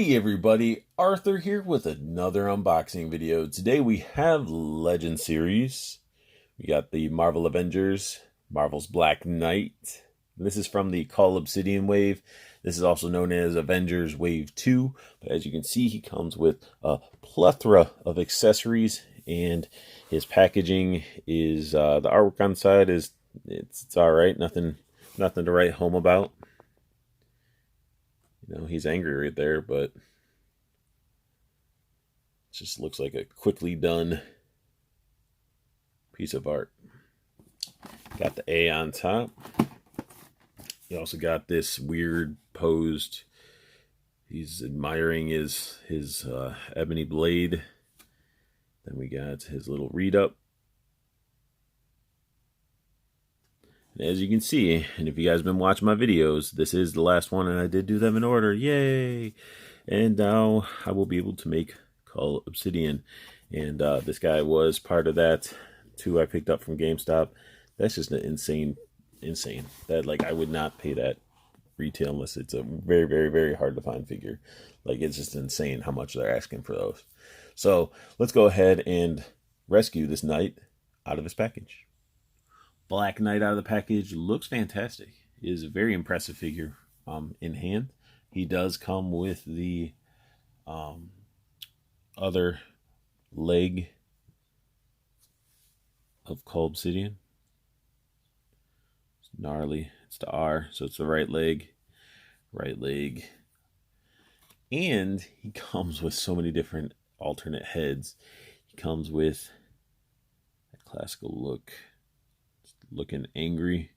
Hey everybody, Arthur here with another unboxing video. Today we have Legend Series. We got the Marvel Avengers, Marvel's Black Knight. This is from the Cull Obsidian wave. This is also known as Avengers Wave 2. But as you can see, he comes with a plethora of accessories, and his packaging is, the artwork on the side is, it's alright, nothing to write home about. You know, he's angry right there, but it just looks like a quickly done piece of art. Got the A on top. You also got this weird posed, he's admiring his ebony blade. Then we got his little read up. And as you can see, and if you guys have been watching my videos, this is the last one, and I did do them in order. Yay! And now I will be able to make Cull Obsidian. And this guy was part of that too. I picked up from GameStop. That's just an insane. That, like, I would not pay that retail unless it's a very, very, very hard to find figure. Like, it's just insane how much they're asking for those. So let's go ahead and rescue this knight out of his package. Black Knight out of the package looks fantastic. It is a very impressive figure in hand. He does come with the other leg of Cull Obsidian. It's gnarly. It's the R, so it's the right leg. And he comes with so many different alternate heads. He comes with a classical look. Looking angry,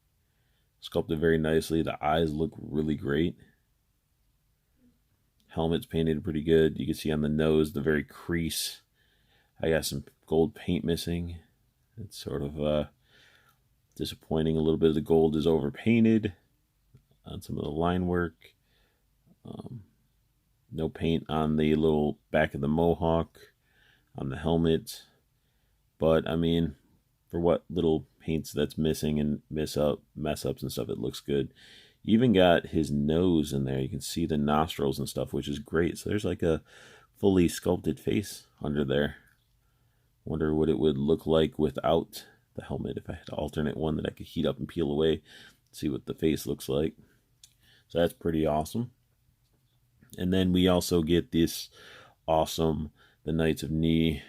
sculpted very nicely. The eyes look really great. Helmet's painted pretty good. You can see on the nose the very crease. I got some gold paint missing. It's sort of disappointing. A little bit of the gold is overpainted on some of the line work. No paint on the little back of the mohawk, on the helmet. But I mean, for what little paints that's missing and mess ups and stuff, it looks good. You even got his nose in there. You can see the nostrils and stuff, which is great. So there's like a fully sculpted face under there. Wonder what it would look like without the helmet, if I had to alternate one that I could heat up and peel away, see what the face looks like. So that's pretty awesome. And then we also get this awesome, the Knights of Ni,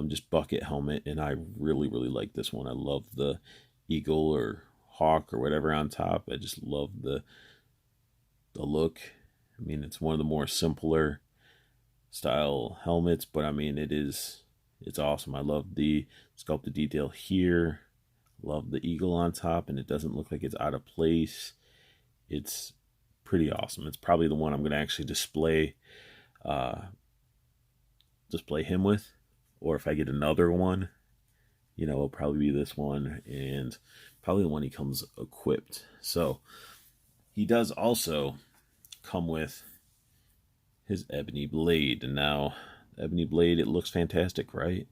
just bucket helmet, and I really like this one. I love the eagle or hawk or whatever on top. I just love the look. I mean, it's one of the more simpler style helmets, but I mean, it's awesome. I love the sculpted detail here. Love the eagle on top, and it doesn't look like it's out of place. It's pretty awesome. It's probably the one I'm going to actually display him with. Or if I get another one, you know, it'll probably be this one, and probably the one he comes equipped. So he does also come with his ebony blade. And now, ebony blade, it looks fantastic, right?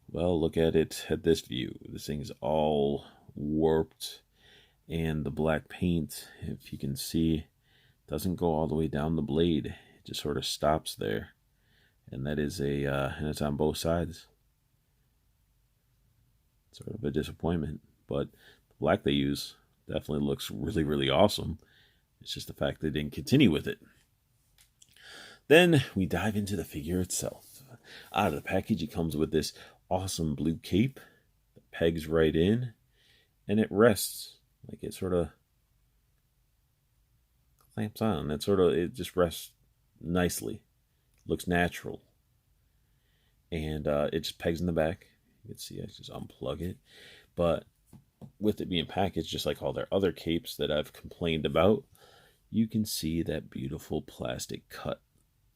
Well, look at it at this view. This thing is all warped, and the black paint, if you can see, doesn't go all the way down the blade. It just sort of stops there. And that is and it's on both sides. Sort of a disappointment, but the black they use definitely looks really awesome. It's just the fact they didn't continue with it. Then we dive into the figure itself. Out of the package, it comes with this awesome blue cape that pegs right in, and it rests, like it sort of clamps on. It just rests nicely. Looks natural, and it just pegs in the back. You can see I just unplug it, but with it being packaged just like all their other capes that I've complained about, you can see that beautiful plastic cut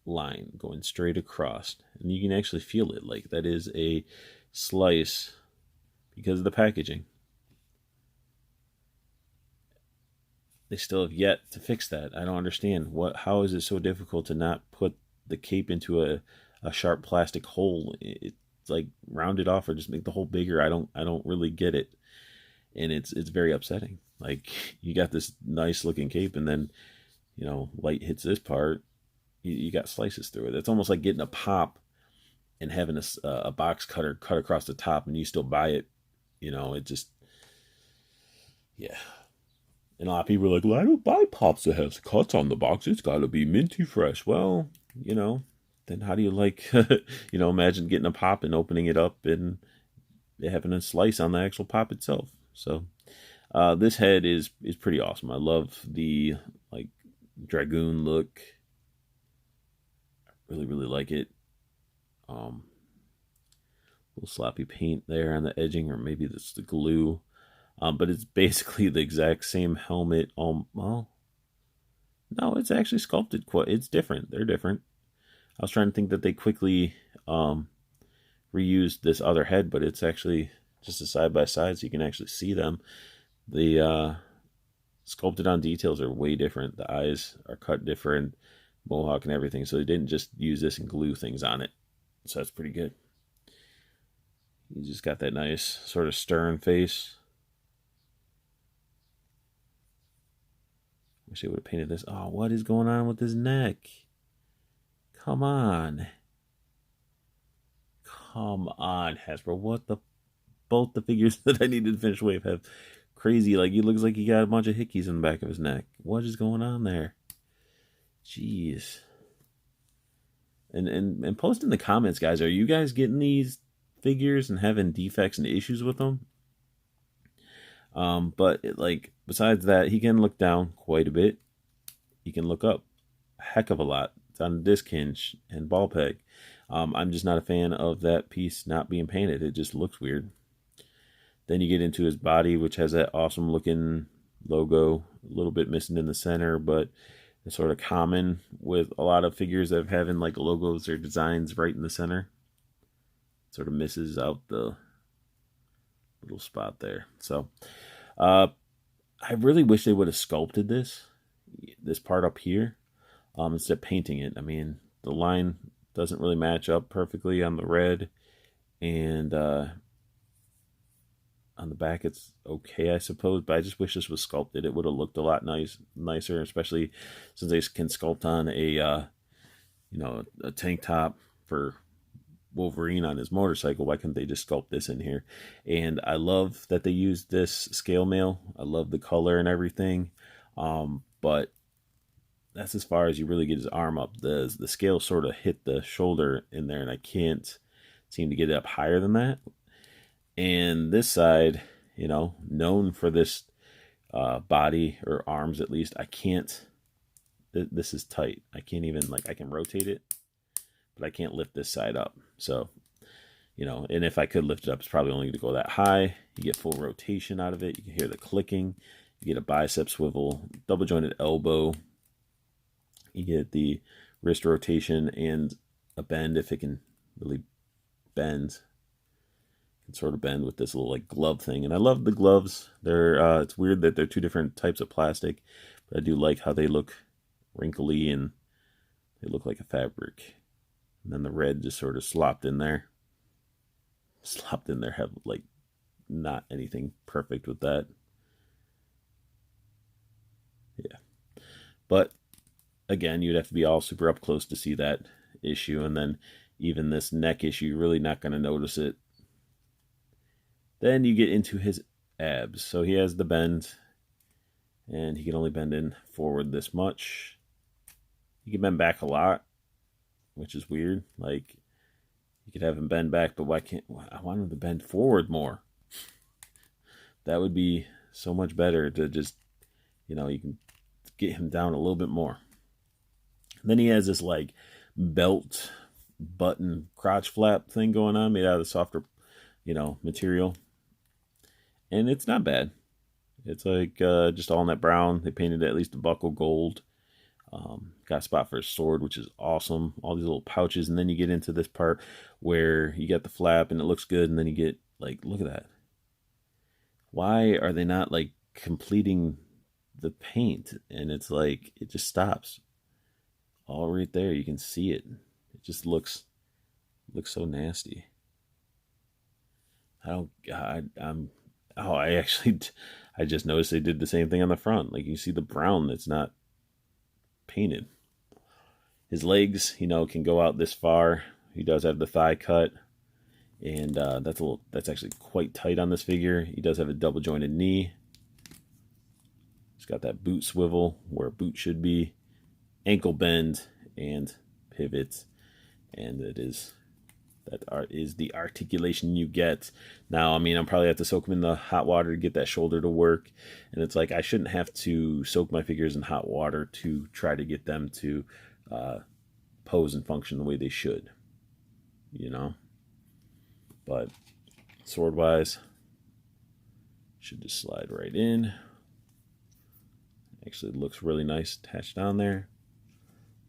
line going straight across, and you can actually feel it. Like, that is a slice because of the packaging. They still have yet to fix that. I don't understand. How is it so difficult to not put the cape into a sharp plastic hole? It's like round it off or just make the hole bigger. I don't really get it, and it's very upsetting. Like, you got this nice looking cape, and then, you know, light hits this part, you got slices through it. It's almost like getting a pop and having a box cutter cut across the top, and you still buy it. It just, yeah. And a lot of people are like, well, I don't buy pops that has cuts on the box. It's got to be minty fresh. Well, then how do you like, imagine getting a pop and opening it up and having a slice on the actual pop itself. So this head is pretty awesome. I love the like dragoon look. Really, really like it. Little sloppy paint there on the edging, or maybe that's the glue. But it's basically the exact same helmet. Well, no, it's actually sculpted quite. It's different. They're different. I was trying to think that they quickly reused this other head, but it's actually just a side by side, so you can actually see them. The sculpted on details are way different. The eyes are cut different, mohawk and everything. So they didn't just use this and glue things on it. So that's pretty good. You just got that nice sort of stern face. Wish they would have painted this. Oh, what is going on with his neck? Come on. Come on, Hasbro. What the... Both the figures that I needed to finish Wave have crazy... Like, he looks like he got a bunch of hickeys in the back of his neck. What is going on there? Jeez. And post in the comments, guys. Are you guys getting these figures and having defects and issues with them? But besides that, he can look down quite a bit. He can look up a heck of a lot. It's on a disc hinge and ball peg. I'm just not a fan of that piece not being painted. It just looks weird. Then you get into his body, which has that awesome looking logo, a little bit missing in the center, but it's sort of common with a lot of figures that have having like logos or designs right in the center. It sort of misses out the little spot there. So I really wish they would have sculpted this part up here instead of painting it. I mean, the line doesn't really match up perfectly on the red, and on the back it's okay, I suppose, but I just wish this was sculpted. It would have looked a lot nicer, especially since they can sculpt on a tank top for Wolverine on his motorcycle. Why couldn't they just sculpt this in here? And I love that they used this scale mail. I love the color and everything, but that's as far as you really get his arm up. The scale sort of hit the shoulder in there, and I can't seem to get it up higher than that. And this side, known for this body, or arms at least, I can't. This is tight. I can't even, I can rotate it, but I can't lift this side up. So, and if I could lift it up, it's probably only going to go that high. You get full rotation out of it. You can hear the clicking. You get a bicep swivel, double jointed elbow. You get the wrist rotation and a bend if it can really bend. It can sort of bend with this little glove thing. And I love the gloves. They're it's weird that they're two different types of plastic, but I do like how they look wrinkly and they look like a fabric. And then the red just sort of slopped in there. Have not anything perfect with that. Yeah. But again, you'd have to be all super up close to see that issue. And then even this neck issue, you're really not going to notice it. Then you get into his abs. So he has the bend, and he can only bend in forward this much. He can bend back a lot, which is weird. You could have him bend back, but why can't... I want him to bend forward more. That would be so much better to just, you can get him down a little bit more. And then he has this belt button crotch flap thing going on, made out of the softer, material. And it's not bad. It's just all in that brown. They painted at least the buckle gold. Got a spot for a sword, which is awesome. All these little pouches. And then you get into this part where you get the flap and it looks good. And then you get, look at that. Why are they not, completing the paint? And it's it just stops. All right there. You can see it. It just looks so nasty. I just noticed they did the same thing on the front. You see the brown that's not painted. His legs, can go out this far. He does have the thigh cut, and that's actually quite tight on this figure. He does have a double jointed knee. He's got that boot swivel where a boot should be, ankle bend, and pivot, and that is the articulation you get. Now, I'm probably have to soak him in the hot water to get that shoulder to work, and it's like I shouldn't have to soak my figures in hot water to try to get them to pose and function the way they should, But sword wise, should just slide right in. Actually, it looks really nice attached on there.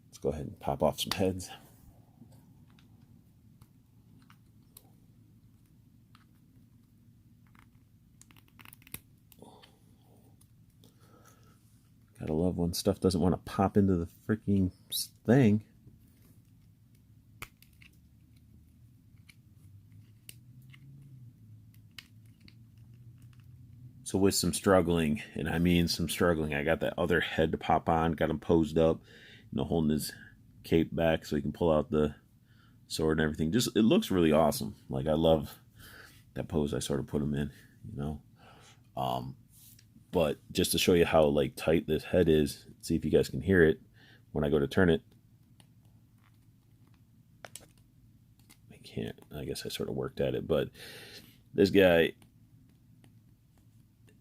Let's go ahead and pop off some heads. Gotta love when stuff doesn't want to pop into the freaking thing. So with some struggling, and I mean some struggling, I got that other head to pop on, got him posed up, holding his cape back so he can pull out the sword and everything. Just, it looks really awesome. Like, I love that pose I sort of put him in, But just to show you how like tight this head is, see if you guys can hear it when I go to turn it. I can't. I guess I sort of worked at it, but this guy,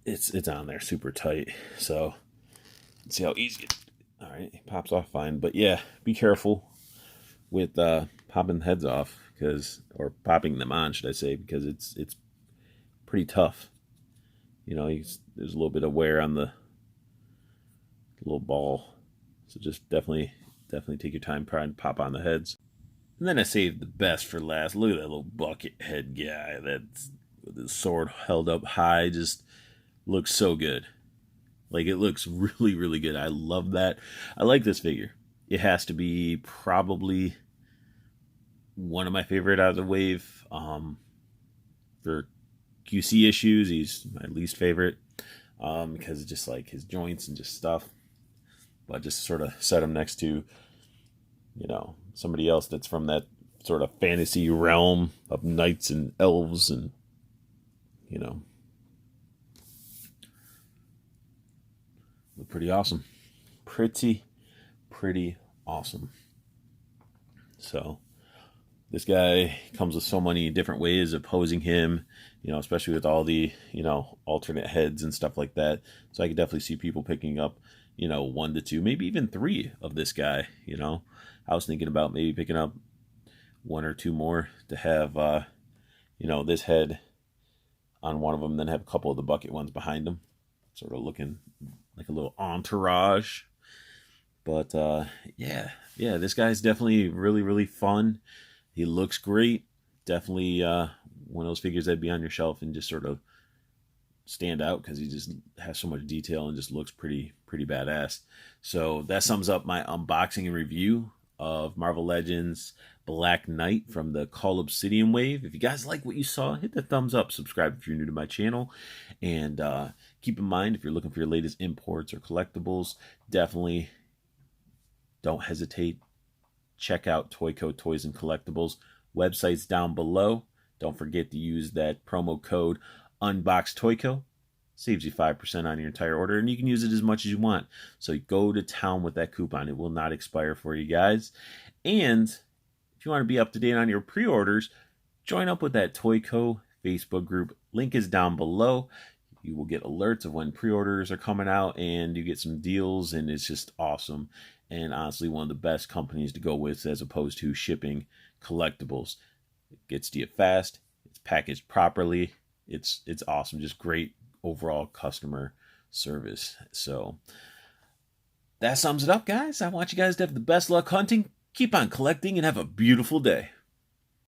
it's on there super tight. So let's see how easy it. All right, it pops off fine. But yeah, be careful with popping heads off, or popping them on, should I say, because it's pretty tough. There's a little bit of wear on the little ball. So just definitely take your time trying to pop on the heads. And then I saved the best for last. Look at that little bucket head guy that's with his sword held up high. Just looks so good. Like, it looks really, really good. I love that. I like this figure. It has to be probably one of my favorite out of the wave. For QC issues, he's my least favorite, because it's just like his joints and just stuff. But just sort of set him next to, somebody else that's from that sort of fantasy realm of knights and elves, and look pretty awesome. Pretty awesome. So this guy comes with so many different ways of posing him, especially with all the, alternate heads and stuff like that. So I could definitely see people picking up, 1 to 2, maybe even 3 of this guy. I was thinking about maybe picking up 1 or 2 more to have, this head on one of them, then have a couple of the bucket ones behind them, sort of looking like a little entourage. But yeah, this guy's definitely really, really fun. He looks great. Definitely one of those figures that'd be on your shelf and just sort of stand out, because he just has so much detail and just looks pretty badass. So that sums up my unboxing and review of Marvel Legends Black Knight from the Cull Obsidian wave. If you guys like what you saw, hit the thumbs up, subscribe if you're new to my channel, and keep in mind, if you're looking for your latest imports or collectibles, definitely don't hesitate. Check out Toyco Toys and Collectibles. Website's down below. Don't forget to use that promo code UNBOXTOYCO. Saves you 5% on your entire order, and you can use it as much as you want. So go to town with that coupon. It will not expire for you guys. And if you want to be up to date on your pre-orders, join up with that Toyco Facebook group. Link is down below. You will get alerts of when pre-orders are coming out, and you get some deals, and it's just awesome. And honestly, one of the best companies to go with as opposed to shipping collectibles. It gets to you fast. It's packaged properly. It's awesome. Just great overall customer service. So that sums it up, guys. I want you guys to have the best luck hunting. Keep on collecting and have a beautiful day.